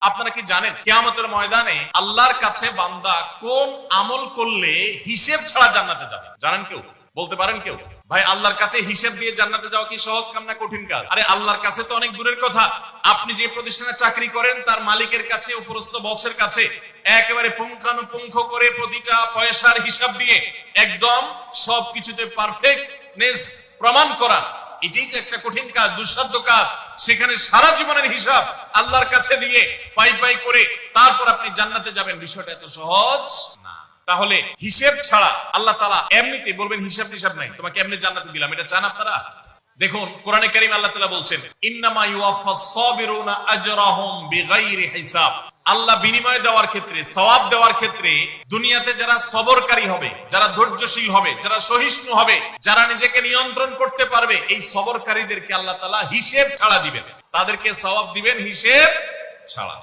আপনারা কি জানেন কিয়ামতের ময়দানে আল্লাহর কাছে বান্দা কোন আমল করলে হিসেব ছাড়া জান্নাতে যাবে? জানেন কেউ? বলতে পারেন কেউ? ভাই, আল্লাহর কাছে হিসেব দিয়ে জান্নাতে যাওয়া কি সহজ কাম না কঠিন কাজ? আরে আল্লাহর কাছে তো অনেক দূরের কথা। আপনি যে প্রতিষ্ঠানে চাকরি করেন তার মালিকের কাছে, উপরস্থ বসের কাছে একেবারে পুঙ্খানুপুঙ্খ করে প্রতিটা পয়সার হিসাব দিয়ে একদম সবকিছুতে পারফেক্টনেস প্রমাণ করা, এটাই তো একটা কঠিন কাজ, দুঃসাধ্য কাজ। সেখানে সারা জীবনের হিসাব আল্লাহর কাছে দিয়ে পাই পাই করে তারপর আপনি জান্নাতে যাবেন, বিষয়টা এত সহজ না। তাহলে হিসেব ছাড়া আল্লাহ তাআলা এমনিতে বলবেন হিসাব টিসাব নাই, তোমাকে এমনি জান্নাতে দিলাম, এটা চান আপনারা? দেখুন কোরআনে কারীম আল্লাহ তাআলা বলছেন, ইন্নামা ইউওয়াফাস সাবিরুনা আজরাহুম বিগাইরি হিসাব। আল্লাহ বিনিময় দেওয়ার ক্ষেত্রে, সওয়াব দেওয়ার ক্ষেত্রে দুনিয়াতে যারা সবরকারী হবে, যারা ধৈর্যশীল হবে, যারা সহিষ্ণু হবে, যারা নিজেকে নিয়ন্ত্রণ করতে পারবে, এই সবরকারীদেরকে আল্লাহ তাআলা হিসেব ছাড়া দিবেন, তাদেরকে সওয়াব দিবেন হিসেব ছাড়া।